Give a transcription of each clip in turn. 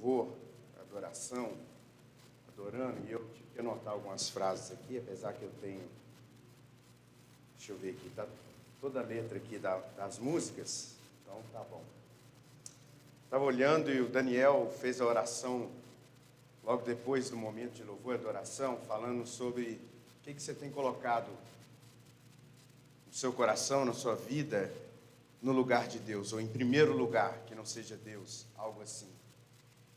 louvor, adoração, adorando, e eu tive que anotar algumas frases aqui, apesar que eu tenho, deixa eu ver aqui, tá toda a letra aqui das músicas, então tá bom. Estava olhando e o Daniel fez a oração logo depois do momento de louvor e adoração, falando sobre o que você tem colocado no seu coração, na sua vida, no lugar de Deus, ou em primeiro lugar, que não seja Deus, algo assim.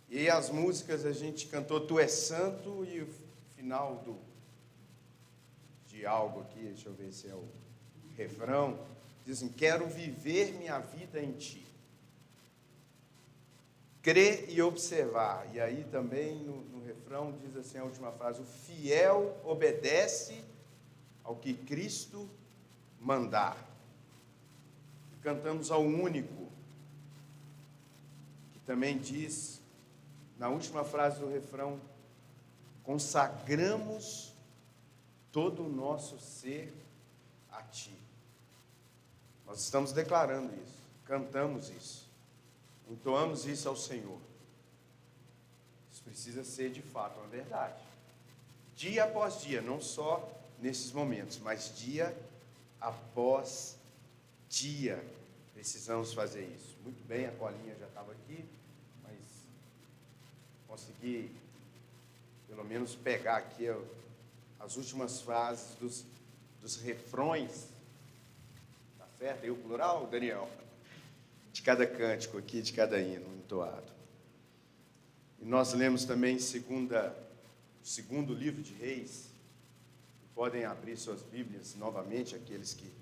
E as músicas a gente cantou Tu és Santo, e o final de algo aqui, deixa eu ver se é o refrão, diz assim: quero viver minha vida em Ti. Crer e observar. E aí também no refrão diz assim a última frase: o fiel obedece ao que Cristo mandar. E cantamos ao único, que também diz, na última frase do refrão: consagramos todo o nosso ser a Ti. Nós estamos declarando isso, cantamos isso, entoamos isso ao Senhor. Isso precisa ser de fato uma verdade. Dia após dia, não só nesses momentos, mas dia após dia, precisamos fazer isso. Muito bem, a colinha já estava aqui, mas consegui pelo menos pegar aqui as últimas frases dos refrões, tá certo? E o plural, Daniel? De cada cântico aqui, de cada hino entoado. E nós lemos também o segundo livro de Reis. Podem abrir suas Bíblias novamente, aqueles que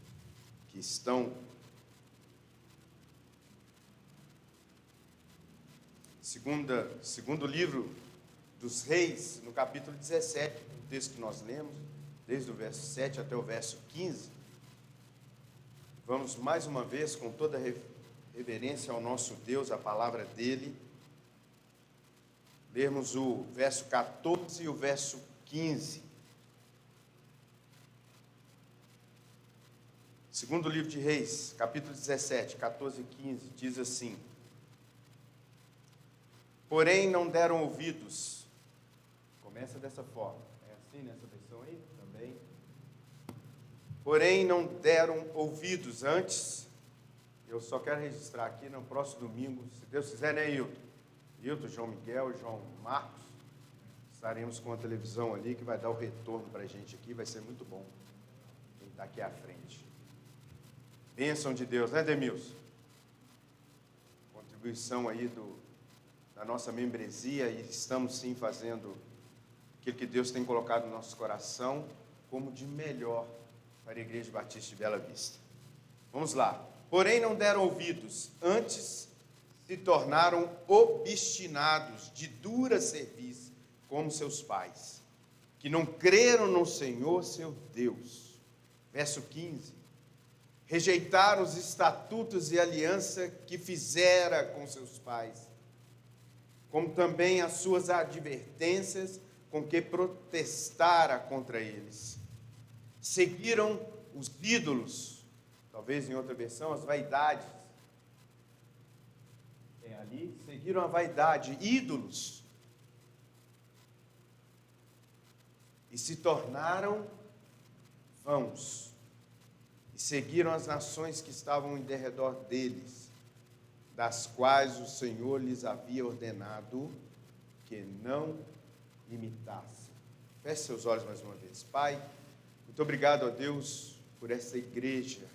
estão. Segundo livro dos Reis, no capítulo 17, o texto que nós lemos, desde o verso 7 até o verso 15. Vamos mais uma vez, com toda reverência ao nosso Deus, a palavra dele, lermos o verso 14 e o verso 15. Segundo livro de Reis, capítulo 17, 14 e 15, diz assim: porém não deram ouvidos. Começa dessa forma. É assim nessa versão aí? Também. Porém não deram ouvidos. Antes, eu só quero registrar aqui no próximo domingo, se Deus quiser, né, Hilton, João Miguel e João Marcos, estaremos com a televisão ali que vai dar o retorno para a gente aqui, vai ser muito bom quem está aqui à frente. Bênção de Deus, né, Demilson? Contribuição aí da nossa membresia, e estamos sim fazendo aquilo que Deus tem colocado no nosso coração como de melhor para a Igreja Batista de Bela Vista. Vamos lá. Porém não deram ouvidos, antes se tornaram obstinados, de dura cerviz, como seus pais, que não creram no Senhor seu Deus. Verso 15. Rejeitaram os estatutos e aliança que fizera com seus pais, como também as suas advertências com que protestara contra eles. Seguiram os ídolos, talvez em outra versão, as vaidades. Ali, seguiram a vaidade, ídolos, e se tornaram vãos. E seguiram as nações que estavam em derredor deles, das quais o Senhor lhes havia ordenado que não imitassem. Feche seus olhos mais uma vez. Pai, muito obrigado a Deus por essa igreja.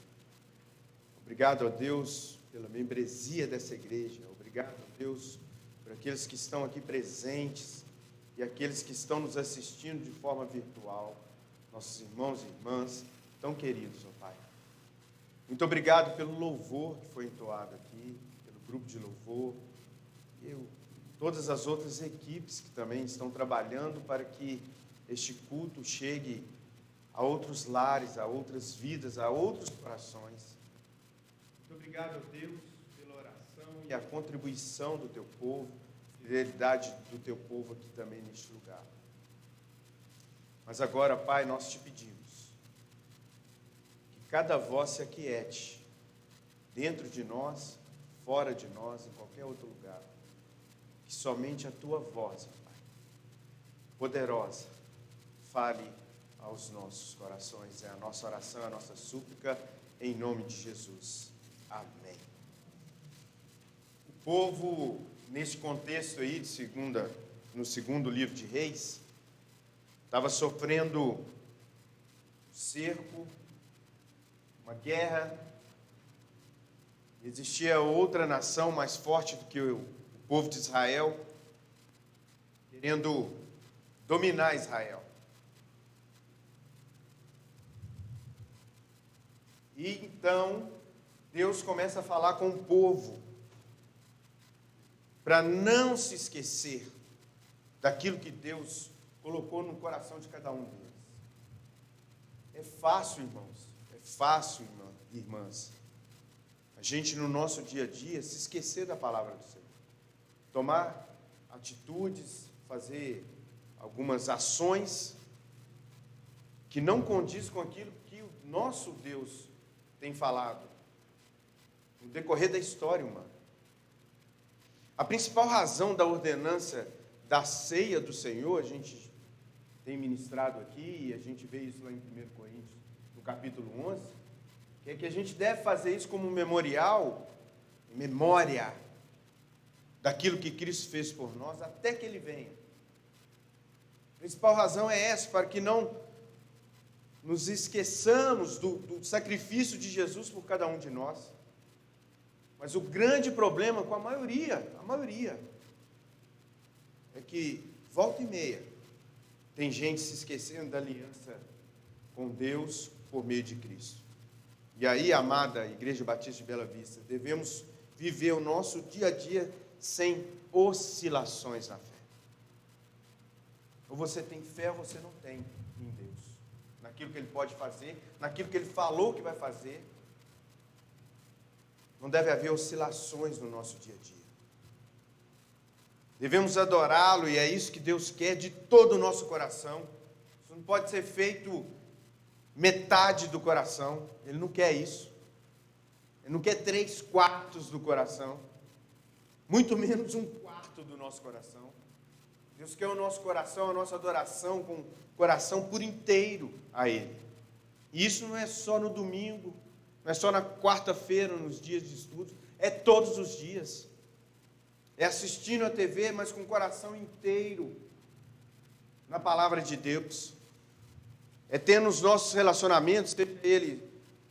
Obrigado a Deus pela membresia dessa igreja. Obrigado a Deus por aqueles que estão aqui presentes e aqueles que estão nos assistindo de forma virtual. Nossos irmãos e irmãs tão queridos, ó Pai. Muito obrigado pelo louvor que foi entoado aqui, pelo grupo de louvor, e todas as outras equipes que também estão trabalhando para que este culto chegue a outros lares, a outras vidas, a outros corações. Muito obrigado a Deus pela oração e a contribuição do Teu povo, fidelidade do Teu povo aqui também neste lugar. Mas agora, Pai, nós te pedimos que cada voz se aquiete, dentro de nós, fora de nós, em qualquer outro lugar. Que que somente a tua voz, Pai, poderosa, fale aos nossos corações. É a nossa oração, a nossa súplica, em nome de Jesus. Amém. O povo, nesse contexto aí, no segundo livro de Reis, estava sofrendo cerco, uma guerra. Existia outra nação mais forte do que o povo de Israel, querendo dominar Israel. E então, Deus começa a falar com o povo, para não se esquecer daquilo que Deus colocou no coração de cada um deles. É fácil, irmãos, irmãs, a gente no nosso dia a dia se esquecer da palavra do Senhor, tomar atitudes, fazer algumas ações que não condiz com aquilo que o nosso Deus tem falado no decorrer da história humana. A principal razão da ordenança da ceia do Senhor, a gente tem ministrado aqui, e a gente vê isso lá em 1 Coríntios, no capítulo 11, que é que a gente deve fazer isso como um memorial, memória daquilo que Cristo fez por nós, até que Ele venha. A principal razão é essa, para que não nos esqueçamos do sacrifício de Jesus por cada um de nós. Mas o grande problema com a maioria, é que, volta e meia, tem gente se esquecendo da aliança com Deus por meio de Cristo. E aí, amada Igreja Batista de Bela Vista, devemos viver o nosso dia a dia sem oscilações na fé. Ou você tem fé ou você não tem em Deus. Naquilo que Ele pode fazer, naquilo que Ele falou que vai fazer. Não deve haver oscilações no nosso dia a dia. Devemos adorá-lo, e é isso que Deus quer de todo o nosso coração. Isso não pode ser feito metade do coração. Ele não quer isso. Ele não quer 3/4 do coração. Muito menos 1/4 do nosso coração. Deus quer o nosso coração, a nossa adoração com o coração por inteiro a Ele. E isso não é só no domingo, não é só na quarta-feira, nos dias de estudo, é todos os dias. É assistindo a TV, mas com o coração inteiro na palavra de Deus. É tendo os nossos relacionamentos,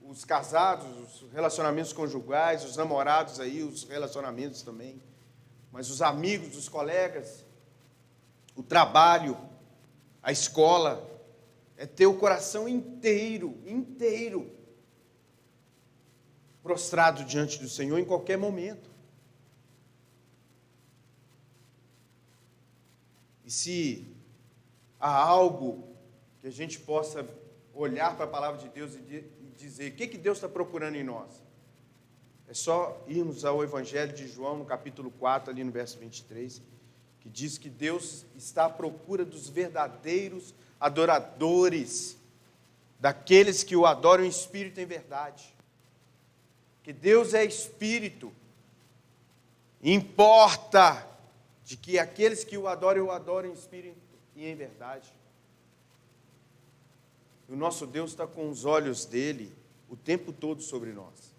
os casados, os relacionamentos conjugais, os namorados aí, os relacionamentos também, mas os amigos, os colegas, o trabalho, a escola, é ter o coração inteiro, prostrado diante do Senhor em qualquer momento. E se há algo que a gente possa olhar para a palavra de Deus e dizer, o que Deus está procurando em nós? É só irmos ao Evangelho de João, no capítulo 4, ali no verso 23, que diz que Deus está à procura dos verdadeiros adoradores, daqueles que o adoram em espírito e em verdade. Que Deus é espírito, e importa de que aqueles que o adoram em espírito e em verdade. O nosso Deus está com os olhos dele o tempo todo sobre nós.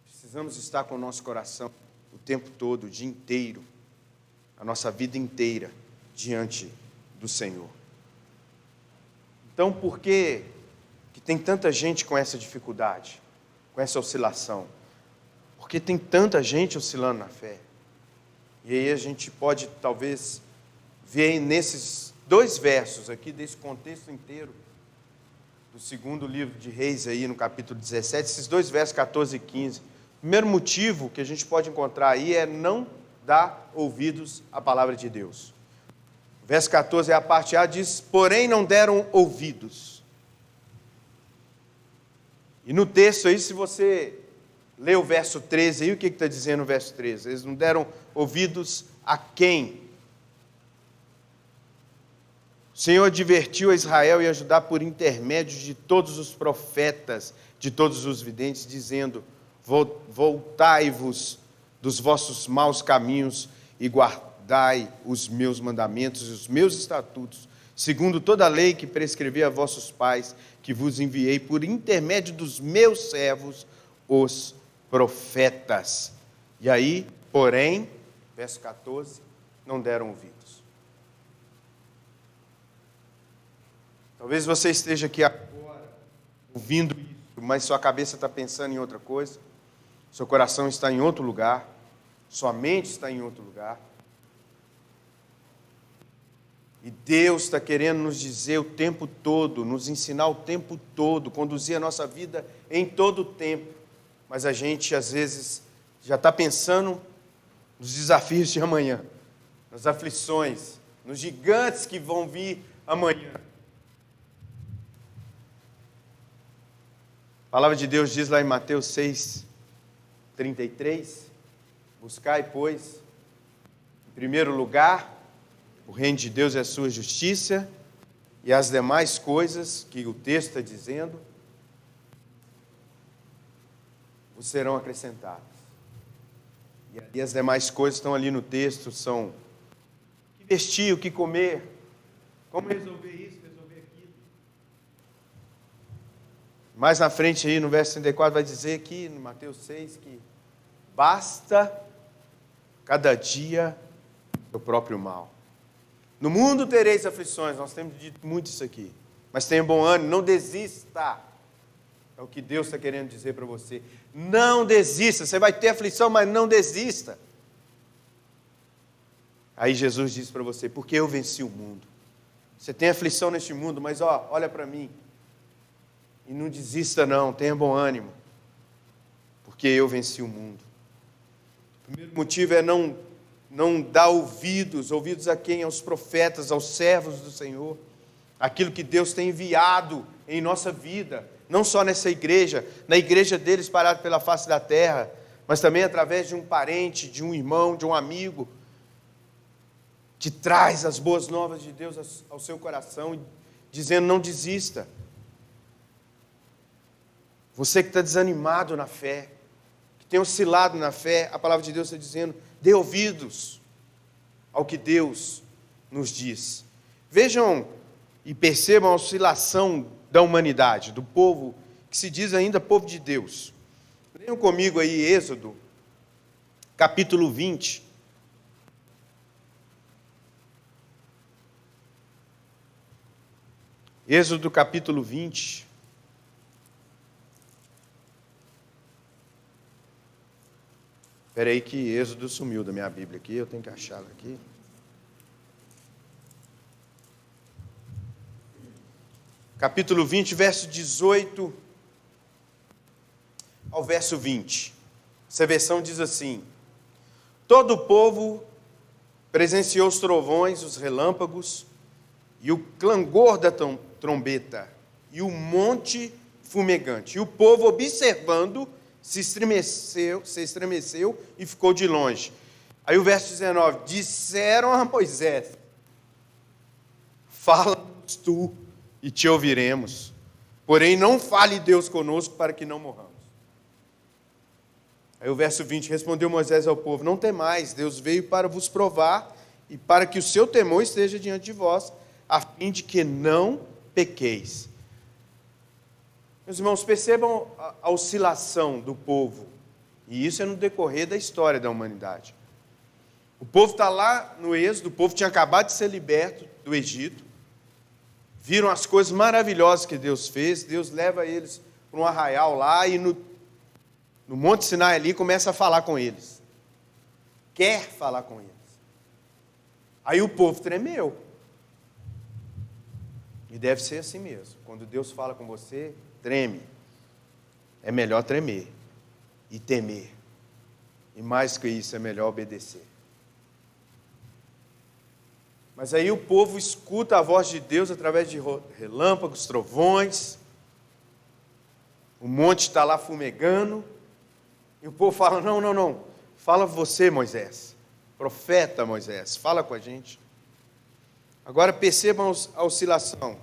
Precisamos estar com o nosso coração o tempo todo, o dia inteiro, a nossa vida inteira diante do Senhor. Então, por que tem tanta gente com essa dificuldade, com essa oscilação? Porque tem tanta gente oscilando na fé. E aí a gente pode, talvez, ver nesses 2 versos aqui, desse contexto inteiro, do segundo livro de Reis, aí no capítulo 17, esses 2 versos, 14 e 15. O primeiro motivo que a gente pode encontrar aí é não dar ouvidos à palavra de Deus. O verso 14 é a parte A, diz, porém não deram ouvidos. E no texto aí, se você lê o verso 13 aí, o que está dizendo o verso 13? Eles não deram ouvidos a quem? O Senhor advertiu a Israel e a Judá por intermédio de todos os profetas, de todos os videntes, dizendo, voltai-vos dos vossos maus caminhos e guardai guardai os meus mandamentos e os meus estatutos, segundo toda a lei que prescrevi a vossos pais, que vos enviei por intermédio dos meus servos, os profetas. E aí, porém, verso 14, não deram ouvidos. Talvez você esteja aqui agora, ouvindo isso, mas sua cabeça está pensando em outra coisa, seu coração está em outro lugar, sua mente está em outro lugar. E Deus está querendo nos dizer o tempo todo, nos ensinar o tempo todo, conduzir a nossa vida em todo o tempo. Mas a gente, às vezes, já está pensando nos desafios de amanhã, nas aflições, nos gigantes que vão vir amanhã. A palavra de Deus diz lá em Mateus 6:33, buscai, pois, em primeiro lugar, o reino de Deus e a sua justiça, e as demais coisas que o texto está dizendo, vos serão acrescentadas. E ali as demais coisas estão ali no texto, são o que vestir, o que comer, como resolver isso, resolver aquilo. Mais na frente aí, no verso 34, vai dizer aqui, no Mateus 6, que basta cada dia o próprio mal. No mundo tereis aflições, nós temos dito muito isso aqui. Mas tenha bom ânimo, não desista. É o que Deus está querendo dizer para você. Não desista, você vai ter aflição, mas não desista. Aí Jesus diz para você, porque eu venci o mundo. Você tem aflição neste mundo, mas olha para mim. E não desista não, tenha bom ânimo. Porque eu venci o mundo. O primeiro motivo é não dar ouvidos a quem? Aos profetas, aos servos do Senhor, aquilo que Deus tem enviado em nossa vida, não só nessa igreja, na igreja dele espalhada pela face da terra, mas também através de um parente, de um irmão, de um amigo, que traz as boas novas de Deus ao seu coração, dizendo não desista. Você que está desanimado na fé, que tem oscilado na fé, a palavra de Deus está dizendo, dê ouvidos ao que Deus nos diz. Vejam e percebam a oscilação da humanidade, do povo que se diz ainda povo de Deus. Leiam comigo aí Êxodo, capítulo 20. Êxodo, capítulo 20. Espera aí que Êxodo sumiu da minha Bíblia aqui, eu tenho que achá-la aqui. Capítulo 20, verso 18 ao verso 20. Essa versão diz assim: todo o povo presenciou os trovões, os relâmpagos e o clangor da trombeta e o monte fumegante. E o povo, observando, se estremeceu e ficou de longe. Aí o verso 19, disseram a Moisés, fala-nos tu e te ouviremos, porém não fale Deus conosco para que não morramos. Aí o verso 20, respondeu Moisés ao povo, não temais, Deus veio para vos provar e para que o seu temor esteja diante de vós, a fim de que não pequeis. Meus irmãos, percebam a oscilação do povo. E isso é no decorrer da história da humanidade. O povo está lá no Êxodo, o povo tinha acabado de ser liberto do Egito. Viram as coisas maravilhosas que Deus fez. Deus leva eles para um arraial lá e no Monte Sinai ali começa a falar com eles. Quer falar com eles. Aí o povo tremeu. E deve ser assim mesmo. Quando Deus fala com você, treme. É melhor tremer e temer. E mais que isso, é melhor obedecer. Mas aí o povo escuta a voz de Deus através de relâmpagos, trovões. O monte está lá fumegando. E o povo fala, não. Fala você, Moisés. Profeta Moisés, fala com a gente. Agora percebam a oscilação.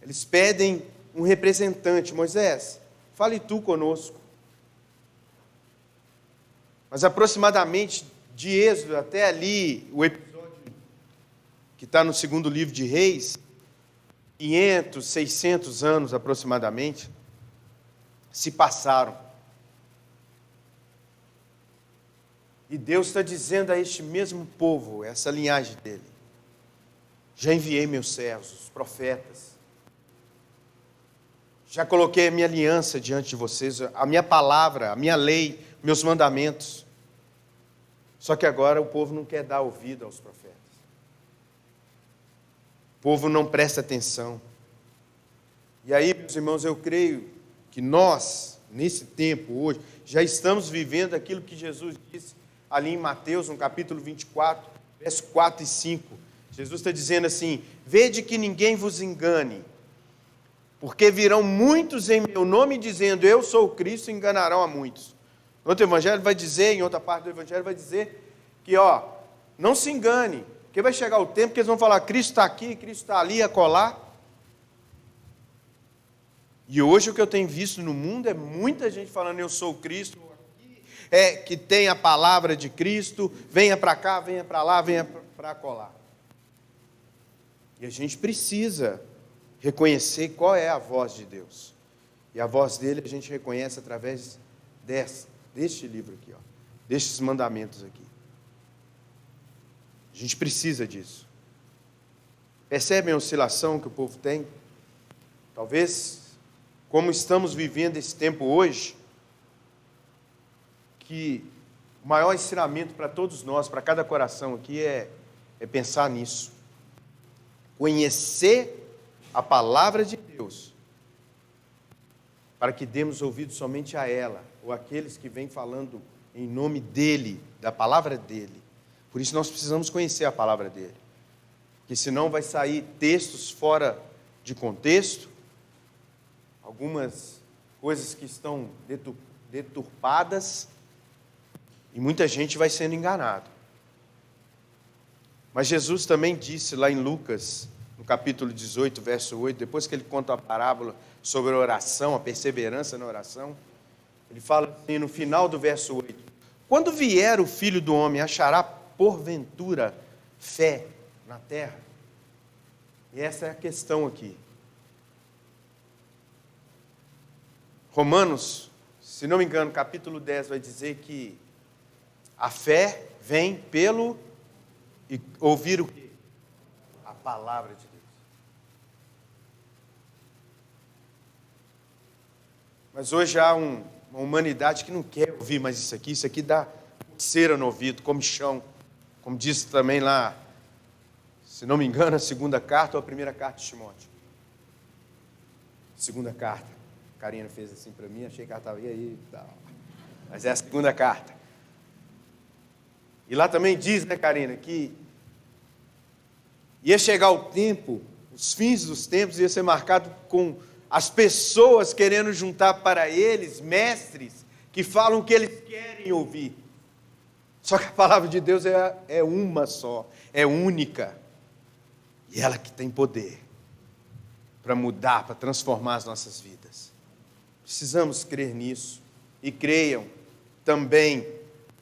Eles pedem um representante. Moisés, fale tu conosco. Mas aproximadamente de Êxodo até ali, o episódio que está no segundo livro de Reis, 500, 600 anos aproximadamente, se passaram. E Deus está dizendo a este mesmo povo, essa linhagem dele: já enviei meus servos, os profetas. Já coloquei a minha aliança diante de vocês, a minha palavra, a minha lei, meus mandamentos. Só que agora o povo não quer dar ouvido aos profetas. O povo não presta atenção. E aí, meus irmãos, eu creio que nós, nesse tempo hoje, já estamos vivendo aquilo que Jesus disse ali em Mateus, no capítulo 24, versos 4 e 5. Jesus está dizendo assim: vede que ninguém vos engane, porque virão muitos em meu nome dizendo, eu sou o Cristo, e enganarão a muitos. No outro evangelho vai dizer, em outra parte do evangelho vai dizer que, não se engane, porque vai chegar o tempo que eles vão falar, Cristo está aqui, Cristo está ali, acolá. E hoje o que eu tenho visto no mundo é muita gente falando, eu sou o Cristo, que tem a palavra de Cristo, venha para cá, venha para lá, venha para acolá. E a gente precisa reconhecer qual é a voz de Deus. E a voz dele a gente reconhece através deste livro aqui, destes mandamentos aqui. A gente precisa disso. Percebem a oscilação que o povo tem? Talvez, como estamos vivendo esse tempo hoje, que o maior ensinamento para todos nós, para cada coração aqui, é pensar nisso. Conhecer a palavra de Deus, para que demos ouvido somente a ela, ou aqueles que vêm falando em nome dele, da palavra dele. Por isso nós precisamos conhecer a palavra dele, porque senão vai sair textos fora de contexto, algumas coisas que estão deturpadas, e muita gente vai sendo enganado. Mas Jesus também disse lá em Lucas, no capítulo 18, verso 8, depois que ele conta a parábola sobre a oração, a perseverança na oração, ele fala assim, no final do verso 8, quando vier o Filho do Homem, achará porventura fé na terra? E essa é a questão aqui. Romanos, se não me engano, capítulo 10 vai dizer que a fé vem pelo ouvir o quê? A palavra de Deus. Mas hoje há uma humanidade que não quer ouvir mais isso aqui dá cera no ouvido, comichão, como disse também lá, se não me engano, a segunda carta ou a primeira carta de Timóteo. Segunda carta. A Karina fez assim para mim, achei que ela estava aí, mas é a segunda carta. E lá também diz, né, Karina, que ia chegar o tempo, os fins dos tempos ia ser marcado com as pessoas querendo juntar para eles mestres que falam o que eles querem ouvir. Só que a palavra de Deus é uma só, é única. E ela que tem poder para mudar, para transformar as nossas vidas. Precisamos crer nisso. E creiam também,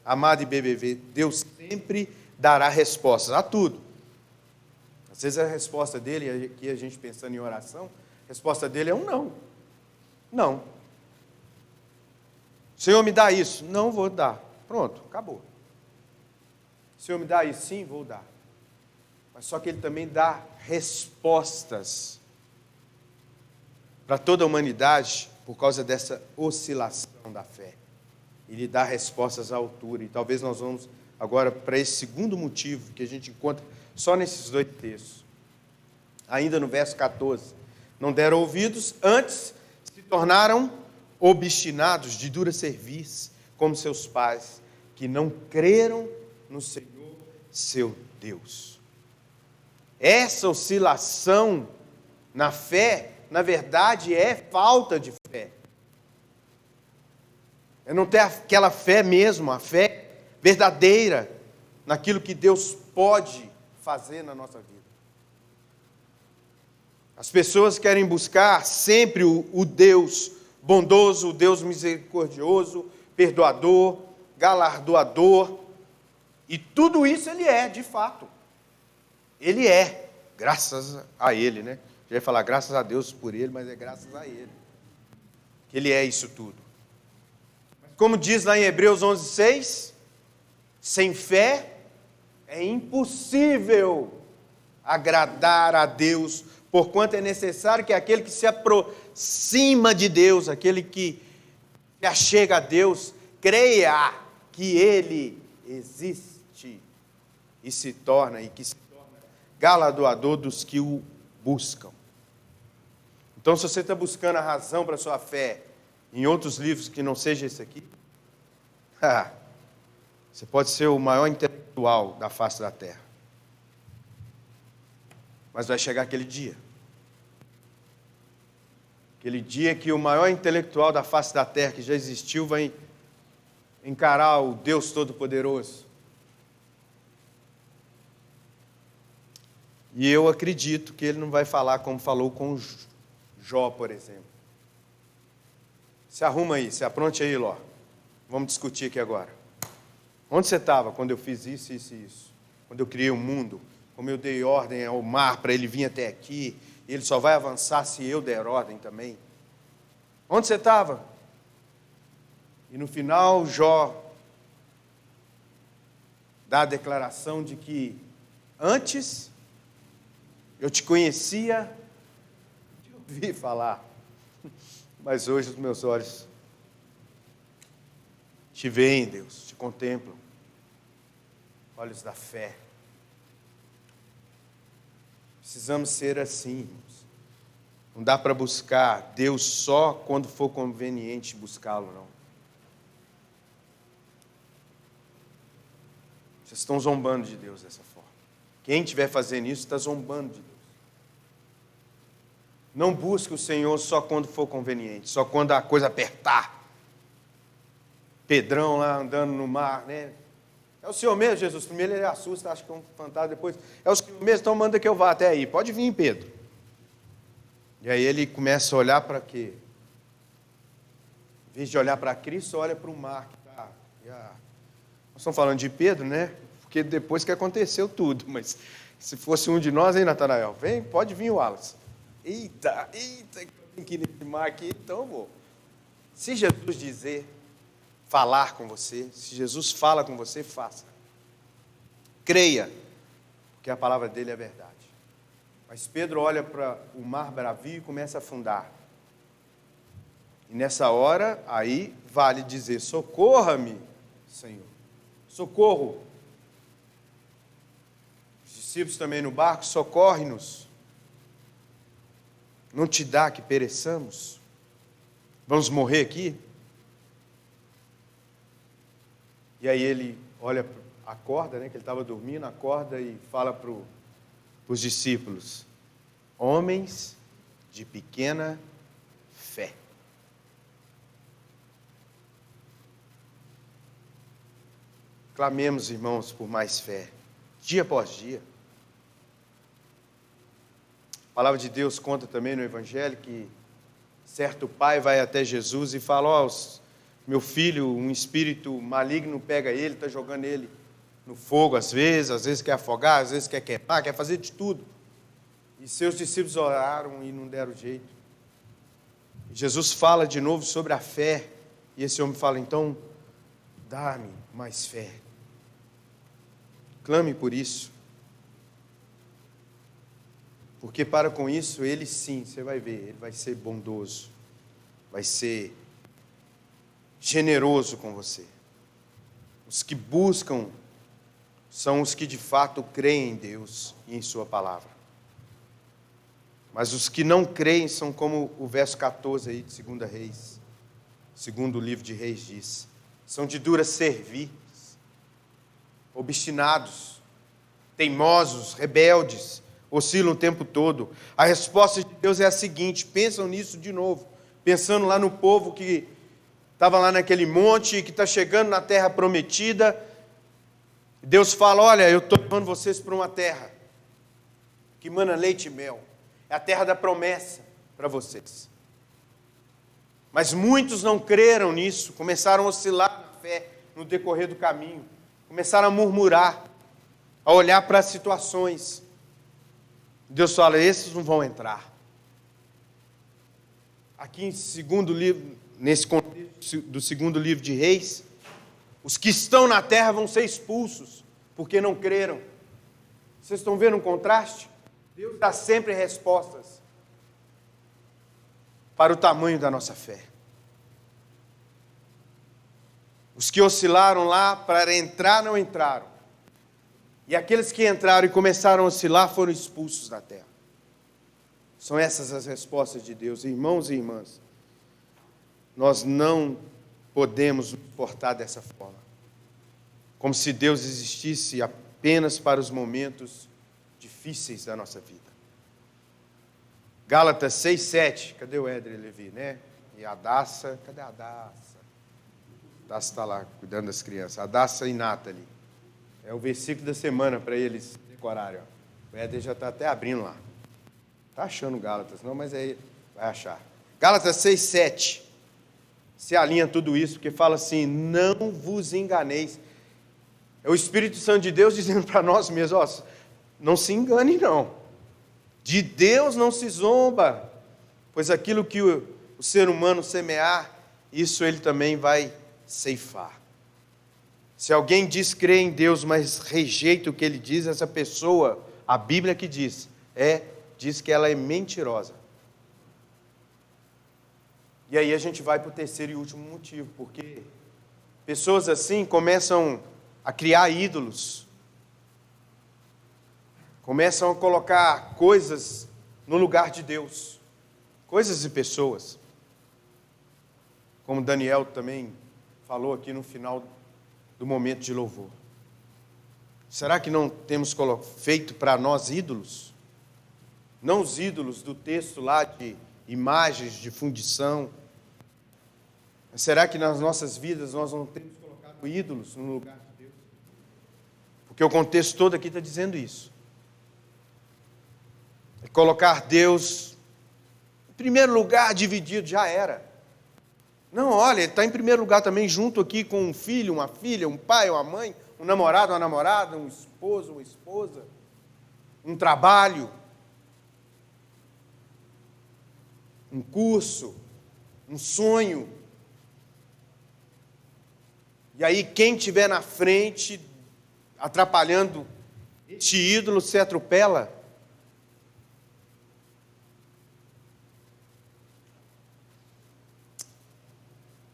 amado IBBV, Deus sempre dará respostas a tudo. Às vezes a resposta dele, aqui a gente pensando em oração, a resposta dele é um não. Não. Senhor, me dá isso. Não vou dar. Pronto, acabou. Senhor, me dá isso. Sim, vou dar. Mas só que ele também dá respostas para toda a humanidade por causa dessa oscilação da fé. Ele dá respostas à altura. E talvez nós vamos agora para esse segundo motivo que a gente encontra só nesses dois textos. Ainda no verso 14. Não deram ouvidos, antes se tornaram obstinados, de dura cerviz, como seus pais, que não creram no Senhor, seu Deus. Essa oscilação na fé, na verdade, é falta de fé. É não ter aquela fé mesmo, a fé verdadeira, naquilo que Deus pode fazer na nossa vida. As pessoas querem buscar sempre o Deus bondoso, o Deus misericordioso, perdoador, galardoador, E tudo isso ele é, de fato. Ele é, graças a ele, né? Eu ia falar graças a Deus por ele, mas é graças a ele. Que ele é isso tudo. Como diz lá em Hebreus 11:6, sem fé é impossível agradar a Deus, porquanto é necessário que aquele que se aproxima de Deus, aquele que se achega a Deus, creia que Ele existe e que se torna galardoador dos que o buscam. Então, se você está buscando a razão para a sua fé em outros livros que não seja esse aqui, você pode ser o maior intelectual da face da terra. Mas vai chegar aquele dia. Aquele dia que o maior intelectual da face da terra que já existiu vai encarar o Deus Todo-Poderoso. E eu acredito que ele não vai falar como falou com Jó, por exemplo. Se arruma aí, se apronte aí, Ló. Vamos discutir aqui agora. Onde você estava quando eu fiz isso, isso e isso? Quando eu criei o mundo, como eu dei ordem ao mar para ele vir até aqui, e ele só vai avançar se eu der ordem também. Onde você estava? E no final, Jó dá a declaração de que antes eu te conhecia, te ouvi falar, mas hoje os meus olhos te veem, Deus, te contemplam. Olhos da fé. Precisamos ser assim, irmãos. Não dá para buscar Deus só quando for conveniente buscá-lo, não. Vocês estão zombando de Deus dessa forma. Quem estiver fazendo isso está zombando de Deus. Não busque o Senhor só quando for conveniente, só quando a coisa apertar. Pedrão lá andando no mar, né? É o Senhor mesmo, Jesus. Primeiro ele assusta, acha que é um fantasma, depois é o Senhor mesmo, então manda que eu vá até aí. Pode vir, Pedro. E aí ele começa a olhar para quê? Em vez de olhar para Cristo, olha para o mar. Nós estamos falando de Pedro, né? Porque depois que aconteceu tudo, mas se fosse um de nós, hein, Natanael? Vem, pode vir o Wallace. Eita, tem que ir nesse mar aqui, então eu vou. Se Jesus falar com você, se Jesus fala com você, faça. Creia, porque a palavra dele é verdade. Mas Pedro olha para o mar bravio e começa a afundar. E nessa hora, aí vale dizer, socorra-me, Senhor. Socorro. Os discípulos também no barco, socorre-nos. Não te dá que pereçamos. Vamos morrer aqui? E aí ele olha, acorda, né, que ele estava dormindo, acorda e fala para os discípulos: homens de pequena fé. Clamemos, irmãos, por mais fé, dia após dia. A palavra de Deus conta também no Evangelho que certo pai vai até Jesus e fala: meu filho, um espírito maligno pega ele, está jogando ele no fogo às vezes quer afogar, às vezes quer queimar, quer fazer de tudo. E seus discípulos oraram e não deram jeito. Jesus fala de novo sobre a fé, e esse homem fala: então, dá-me mais fé. Clame por isso. Porque para com isso, ele sim, você vai ver, ele vai ser bondoso, vai ser generoso com você. Os que buscam são os que de fato creem em Deus e em sua palavra. Mas os que não creem são como o verso 14 aí de 2 Reis, segundo o livro de Reis diz. São de dura cerviz, obstinados, teimosos, rebeldes, oscilam o tempo todo. A resposta de Deus é a seguinte: pensam nisso de novo, pensando lá no povo que estava lá naquele monte, que está chegando na terra prometida. Deus fala: olha, eu estou levando vocês para uma terra que mana leite e mel. É a terra da promessa para vocês. Mas muitos não creram nisso, começaram a oscilar na fé no decorrer do caminho. começaram a murmurar, a olhar para as situações. Deus fala, esses não vão entrar. Aqui em segundo livro, nesse contexto do segundo livro de Reis, os que estão na terra vão ser expulsos, porque não creram. Vocês estão vendo um contraste? Deus dá sempre respostas para o tamanho da nossa fé. Os que oscilaram lá para entrar, não entraram. E aqueles que entraram e começaram a oscilar foram expulsos da terra. São essas as respostas de Deus. Irmãos e irmãs, nós não podemos nos portar dessa forma. Como se Deus existisse apenas para os momentos difíceis da nossa vida. Gálatas 6, 7. Cadê o Éder e Levi, né? E a Daça, cadê a Daça? A Daça está lá, cuidando das crianças. A Daça e Nathalie. É o versículo da semana para eles decorarem. Ó. O Éder já está até abrindo lá. Está achando Gálatas, não, mas aí vai achar. Gálatas 6, 7. Se alinha tudo isso, porque fala assim, não vos enganeis. É o Espírito Santo de Deus dizendo para nós mesmos, ó, não se engane não. De Deus não se zomba, pois aquilo que o ser humano semear, isso ele também vai ceifar. Se alguém diz crer em Deus, mas rejeita o que ele diz, essa pessoa, a Bíblia que diz que ela é mentirosa. E aí a gente vai para o terceiro e último motivo, porque pessoas assim começam a criar ídolos, começam a colocar coisas no lugar de Deus, coisas e pessoas, como Daniel também falou aqui no final do momento de louvor. Será que não temos feito para nós ídolos? Não os ídolos do texto lá de imagens, de fundição. Mas será que nas nossas vidas nós não temos colocado ídolos no lugar de Deus? Porque o contexto todo aqui está dizendo isso. É colocar Deus em primeiro lugar, dividido, já era. Não, olha, ele está em primeiro lugar também junto aqui com um filho, uma filha, um pai, uma mãe, um namorado, uma namorada, um esposo, uma esposa, um trabalho, um curso, um sonho. E aí quem estiver na frente, atrapalhando este ídolo, se atropela.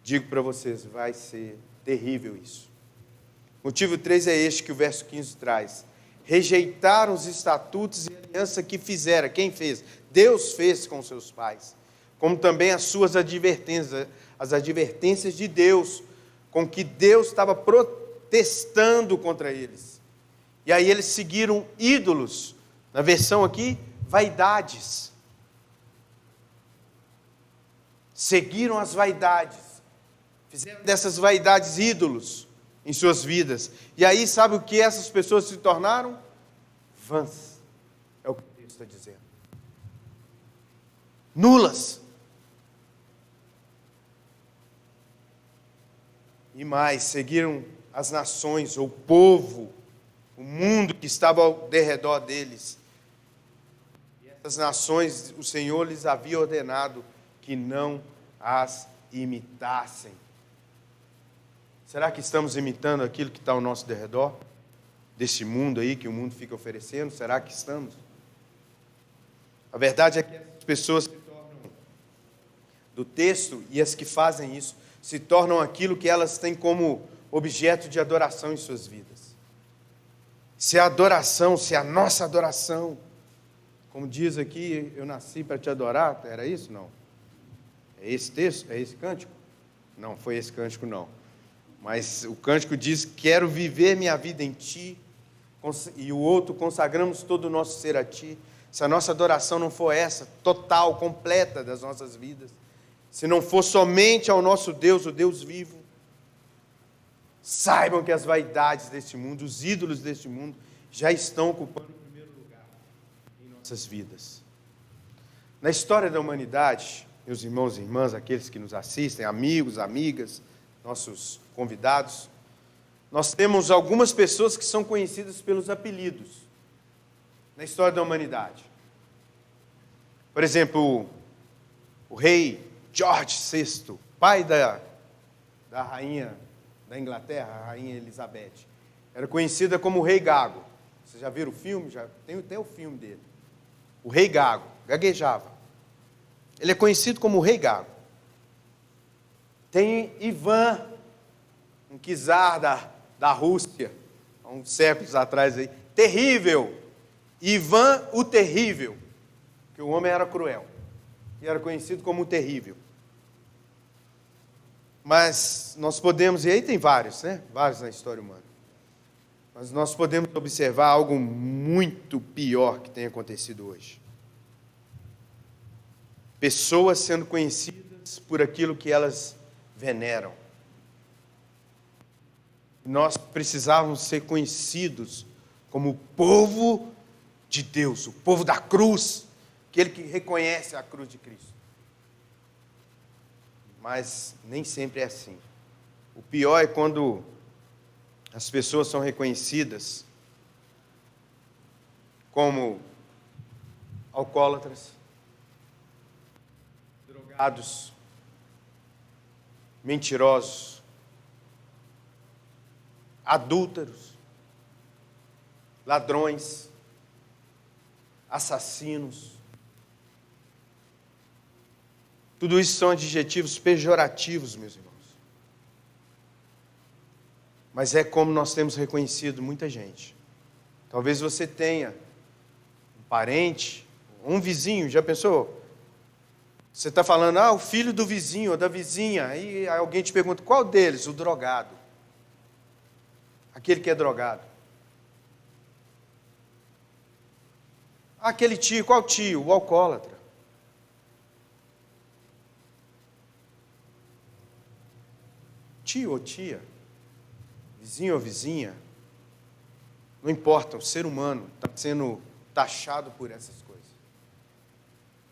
Digo para vocês, vai ser terrível isso. Motivo 3 é este que o verso 15 traz. Rejeitaram os estatutos e a aliança que fizera. Quem fez? Deus fez com seus pais. Como também as suas advertências, as advertências de Deus, com que Deus estava protestando contra eles. E aí eles seguiram ídolos. Na versão aqui, vaidades. Seguiram as vaidades. Fizeram dessas vaidades ídolos em suas vidas. E aí, sabe o que essas pessoas se tornaram? Vãs. É o que o texto está dizendo. Nulas. E mais, seguiram as nações, o povo, o mundo que estava ao derredor deles. E essas nações, o Senhor lhes havia ordenado que não as imitassem. Será que estamos imitando aquilo que está ao nosso derredor? Desse mundo aí que o mundo fica oferecendo? Será que estamos? A verdade é que as pessoas se tornam do texto, e as que fazem isso, se tornam aquilo que elas têm como objeto de adoração em suas vidas. Se a adoração, se a nossa adoração, como diz aqui, eu nasci para te adorar, era isso? Não. É esse texto? É esse cântico? Não, foi esse cântico não. Mas o cântico diz, quero viver minha vida em Ti, e o outro, consagramos todo o nosso ser a Ti. Se a nossa adoração não for essa, total, completa das nossas vidas, se não for somente ao nosso Deus, o Deus vivo, saibam que as vaidades deste mundo, os ídolos deste mundo, já estão ocupando o primeiro lugar em nossas vidas. Na história da humanidade, meus irmãos e irmãs, aqueles que nos assistem, amigos, amigas, nossos convidados, nós temos algumas pessoas que são conhecidas pelos apelidos na história da humanidade. Por exemplo, o rei George VI, pai da rainha da Inglaterra, a rainha Elizabeth, era conhecida como o Rei Gago. Vocês já viram o filme? Já tem até o filme dele. O Rei Gago, gaguejava. Ele é conhecido como o Rei Gago. Tem Ivan, um czar da Rússia, há uns séculos atrás aí, terrível. Ivan o Terrível, que o homem era cruel e era conhecido como o Terrível. Mas nós podemos, e aí tem vários, né? Vários na história humana. Mas nós podemos observar algo muito pior que tem acontecido hoje. Pessoas sendo conhecidas por aquilo que elas veneram. Nós precisávamos ser conhecidos como o povo de Deus, o povo da cruz, aquele que reconhece a cruz de Cristo. Mas nem sempre é assim. O pior é quando as pessoas são reconhecidas como alcoólatras, drogados, mentirosos, adúlteros, ladrões, assassinos. Tudo isso são adjetivos pejorativos, meus irmãos. Mas é como nós temos reconhecido muita gente. Talvez você tenha um parente, um vizinho, já pensou? Você está falando, o filho do vizinho ou da vizinha, aí alguém te pergunta, qual deles? O drogado. Aquele que é drogado. Aquele tio, qual tio? O alcoólatra. Tio ou tia, vizinho ou vizinha, não importa, o ser humano está sendo taxado por essas coisas.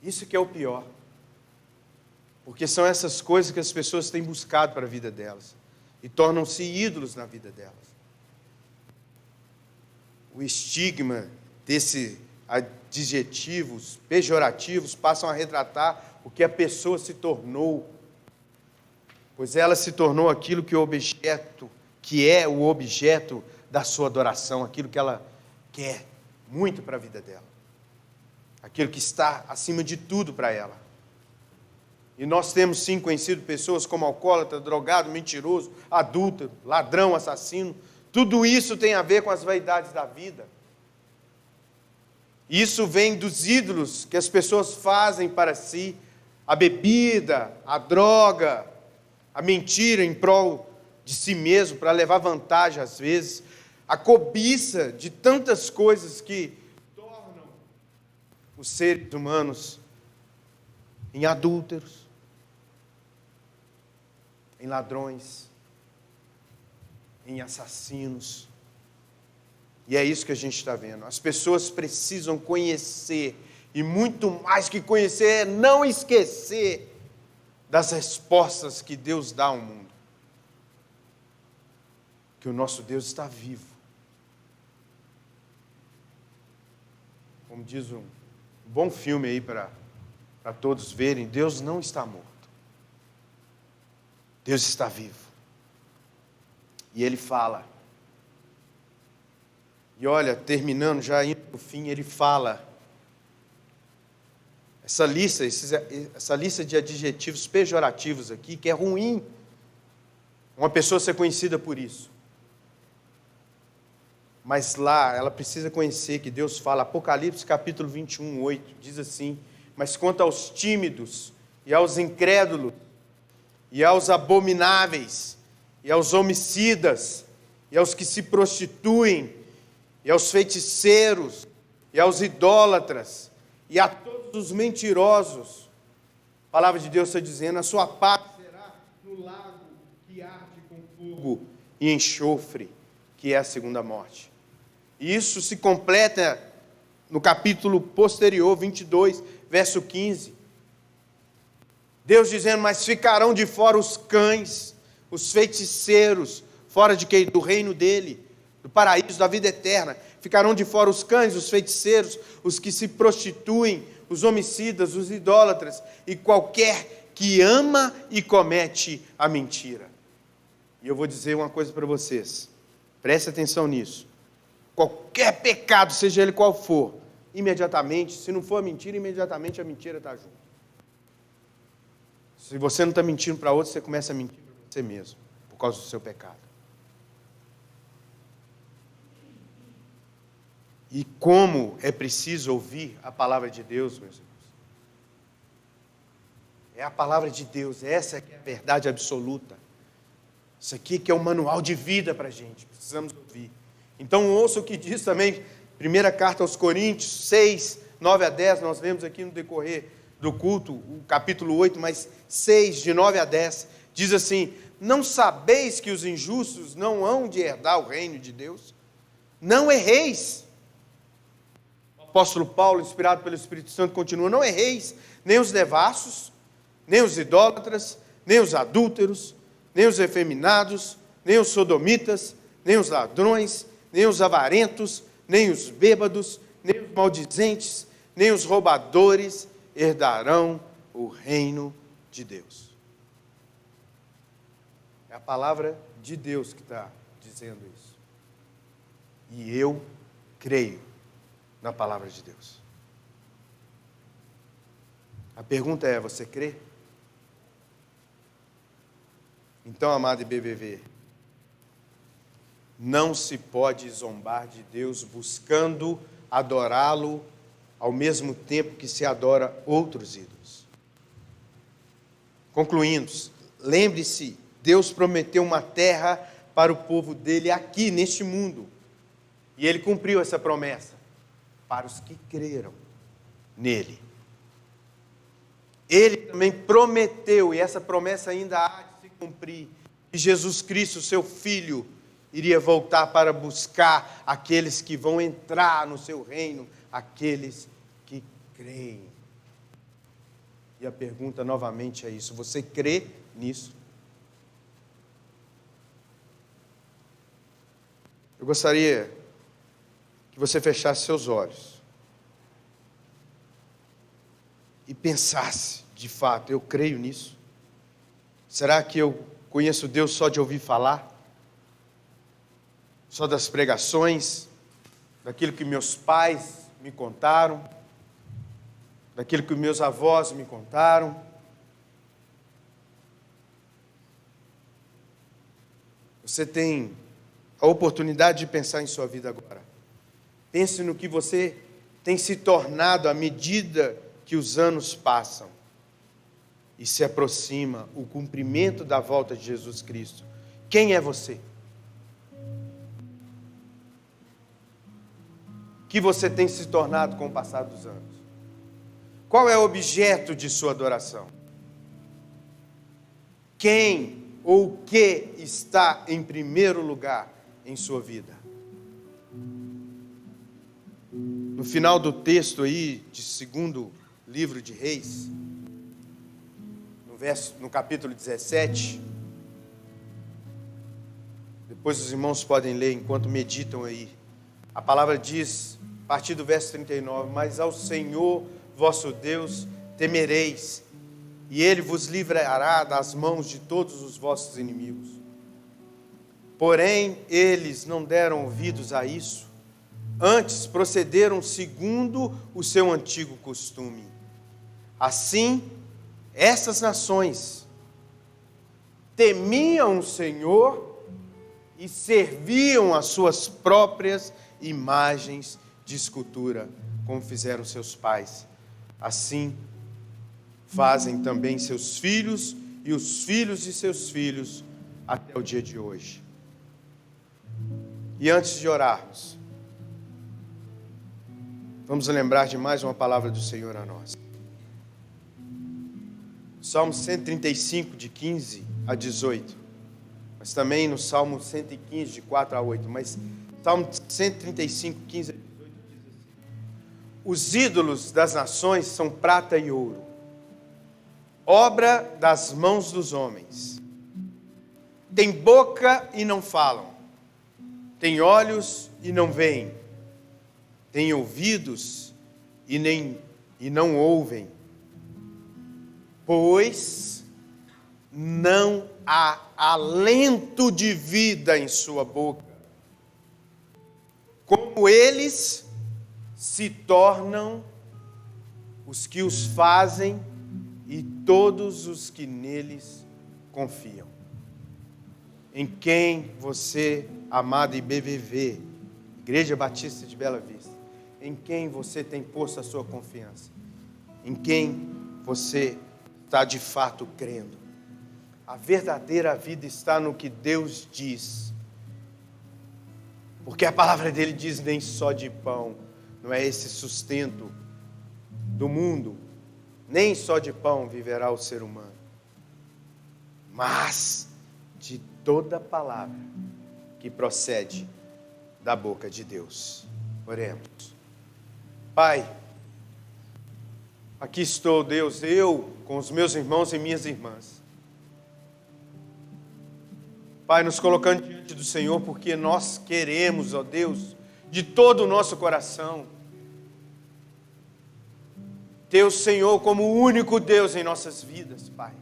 Isso que é o pior. Porque são essas coisas que as pessoas têm buscado para a vida delas e tornam-se ídolos na vida delas. O estigma desses adjetivos pejorativos passam a retratar o que a pessoa se tornou, pois ela se tornou aquilo que é o objeto da sua adoração, aquilo que ela quer muito para a vida dela, aquilo que está acima de tudo para ela. E nós temos sim conhecido pessoas como alcoólatra, drogado, mentiroso, adúltero, ladrão, assassino. Tudo isso tem a ver com as vaidades da vida. Isso vem dos ídolos que as pessoas fazem para si, a bebida, a droga, a mentira em prol de si mesmo, para levar vantagem às vezes, a cobiça de tantas coisas que tornam os seres humanos em adúlteros, em ladrões, em assassinos. E é isso que a gente está vendo. As pessoas precisam conhecer, e muito mais que conhecer, é não esquecer das respostas que Deus dá ao mundo. Que o nosso Deus está vivo. Como diz um bom filme aí para todos verem, Deus não está morto. Deus está vivo. E Ele fala. E olha, terminando, já indo para o fim, Ele fala. Essa lista de adjetivos pejorativos aqui, que é ruim uma pessoa ser conhecida por isso. Mas lá, ela precisa conhecer que Deus fala, Apocalipse capítulo 21, 8, diz assim, mas quanto aos tímidos, e aos incrédulos, e aos abomináveis, e aos homicidas, e aos que se prostituem, e aos feiticeiros, e aos idólatras, e a todos os mentirosos, a palavra de Deus está dizendo, a sua parte será no lago que arde com fogo e enxofre, que é a segunda morte. E isso se completa no capítulo posterior, 22, verso 15. Deus dizendo, mas ficarão de fora os cães, os feiticeiros, fora de quê? Do reino dele, do paraíso, da vida eterna. Ficarão de fora os cães, os feiticeiros, os que se prostituem, os homicidas, os idólatras e qualquer que ama e comete a mentira. E eu vou dizer uma coisa para vocês, preste atenção nisso. Qualquer pecado, seja ele qual for, imediatamente, se não for a mentira, imediatamente a mentira está junto. Se você não está mentindo para outro, você começa a mentir para você mesmo, por causa do seu pecado. E como é preciso ouvir a palavra de Deus, meus irmãos. É a palavra de Deus, essa que é a verdade absoluta. Isso aqui que é um manual de vida para a gente, precisamos ouvir. Então ouça o que diz também, primeira carta aos Coríntios 6, 9 a 10, nós lemos aqui no decorrer do culto, o capítulo 8, mas 6, de 9 a 10, diz assim: não sabeis que os injustos não hão de herdar o reino de Deus? Não erreis. O apóstolo Paulo, inspirado pelo Espírito Santo, continua: não erreis, nem os devassos, nem os idólatras, nem os adúlteros, nem os efeminados, nem os sodomitas, nem os ladrões, nem os avarentos, nem os bêbados, nem os maldizentes, nem os roubadores herdarão o reino de Deus. É a palavra de Deus que está dizendo isso. E eu creio na palavra de Deus. A pergunta é: você crê? Então, amado IBBV, não se pode zombar de Deus buscando adorá-lo ao mesmo tempo que se adora outros ídolos. Concluindo, lembre-se, Deus prometeu uma terra para o povo dele aqui, neste mundo. E ele cumpriu essa promessa para os que creram nele. Ele também prometeu, e essa promessa ainda há de se cumprir, que Jesus Cristo, seu Filho, iria voltar para buscar aqueles que vão entrar no seu reino, aqueles que creem. E a pergunta novamente é isso: você crê nisso? Eu gostaria que você fechasse seus olhos e pensasse, de fato, eu creio nisso? Será que eu conheço Deus só de ouvir falar? Só das pregações? Daquilo que meus pais me contaram? Daquilo que meus avós me contaram? Você tem a oportunidade de pensar em sua vida agora. Pense no que você tem se tornado à medida que os anos passam e se aproxima o cumprimento da volta de Jesus Cristo. Quem é você? Que você tem se tornado com o passar dos anos? Qual é o objeto de sua adoração? Quem ou o que está em primeiro lugar em sua vida? No final do texto aí, de 2º livro de Reis, no capítulo 17, depois os irmãos podem ler enquanto meditam aí, a palavra diz, a partir do verso 39, mas ao Senhor vosso Deus temereis, e Ele vos livrará das mãos de todos os vossos inimigos. Porém, eles não deram ouvidos a isso, antes procederam segundo o seu antigo costume. Assim, essas nações temiam o Senhor e serviam as suas próprias imagens de escultura, como fizeram seus pais. Assim, fazem também seus filhos e os filhos de seus filhos até o dia de hoje. E antes de orarmos, vamos lembrar de mais uma palavra do Senhor a nós. Salmo 135, de 15 a 18. Mas também no Salmo 115, de 4 a 8. Mas Salmo 135, 15 a 18 diz assim: os ídolos das nações são prata e ouro, obra das mãos dos homens. Tem boca e não falam. Tem olhos e não veem. Tem ouvidos e não ouvem. Pois não há alento de vida em sua boca. Como eles se tornam os que os fazem e todos os que neles confiam. Em quem você, amado IBVV, Igreja Batista de Bela Vista, em quem você tem posto a sua confiança? Em quem você está de fato crendo? A verdadeira vida está no que Deus diz. Porque a palavra dele diz: nem só de pão, não é esse sustento do mundo, nem só de pão viverá o ser humano, mas de toda palavra que procede da boca de Deus. Oremos. Pai, aqui estou, Deus, eu com os meus irmãos e minhas irmãs. Pai, nos colocando diante do Senhor, porque nós queremos, ó Deus, de todo o nosso coração, ter o Senhor como o único Deus em nossas vidas, Pai.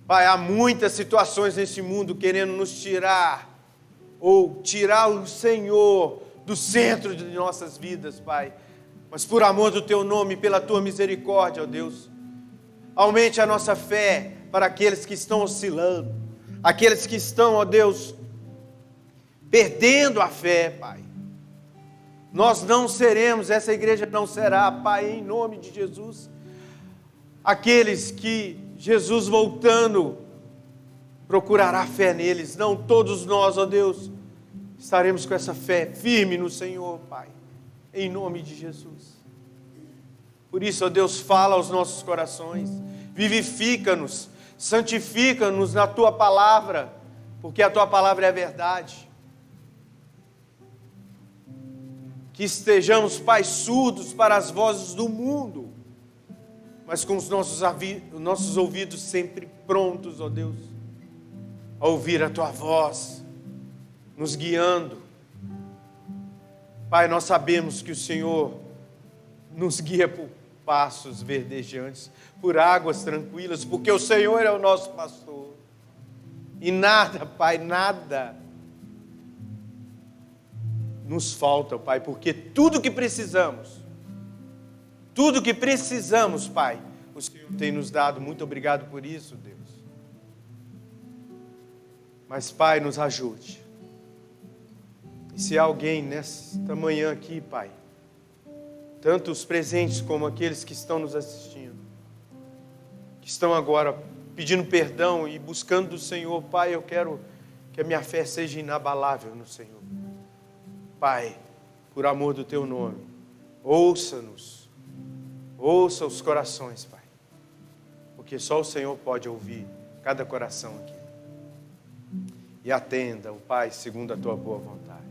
Pai, há muitas situações nesse mundo querendo nos tirar, ou tirar o Senhor do centro de nossas vidas, Pai. Mas por amor do Teu nome, pela Tua misericórdia, ó Deus, aumente a nossa fé para aqueles que estão oscilando, aqueles que estão, ó Deus, perdendo a fé, Pai. Nós não seremos, essa igreja não será, Pai, em nome de Jesus, aqueles que Jesus voltando procurará fé neles. Não, todos nós, ó Deus, estaremos com essa fé firme no Senhor, Pai, em nome de Jesus. Por isso, ó Deus, fala aos nossos corações, vivifica-nos, santifica-nos na Tua palavra, porque a Tua palavra é a verdade. Que estejamos, Pai, surdos para as vozes do mundo, mas com os nossos ouvidos sempre prontos, ó Deus, a ouvir a Tua voz, nos guiando. Pai, nós sabemos que o Senhor nos guia por passos verdejantes, por águas tranquilas, porque o Senhor é o nosso pastor. E nada, Pai, nada nos falta, Pai, porque tudo que precisamos, Pai, o Senhor tem nos dado. Muito obrigado por isso, Deus. Mas, Pai, nos ajude. E se há alguém nesta manhã aqui, Pai, tanto os presentes como aqueles que estão nos assistindo, que estão agora pedindo perdão e buscando do Senhor, Pai, eu quero que a minha fé seja inabalável no Senhor. Pai, por amor do Teu nome, ouça-nos, ouça os corações, Pai, porque só o Senhor pode ouvir cada coração aqui. E atenda, o Pai, segundo a Tua boa vontade.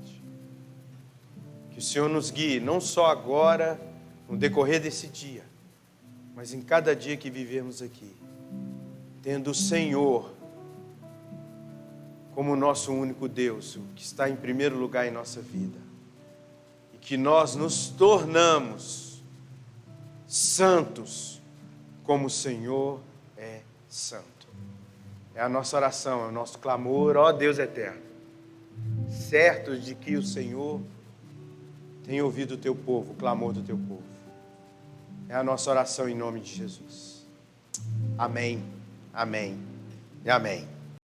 Que o Senhor nos guie, não só agora, no decorrer desse dia, mas em cada dia que vivermos aqui, tendo o Senhor como o nosso único Deus, o que está em primeiro lugar em nossa vida. E que nós nos tornamos santos, como o Senhor é santo. É a nossa oração, é o nosso clamor, ó Deus eterno, certos de que o Senhor tem ouvido o Teu povo, o clamor do Teu povo. É a nossa oração em nome de Jesus. Amém, amém e amém.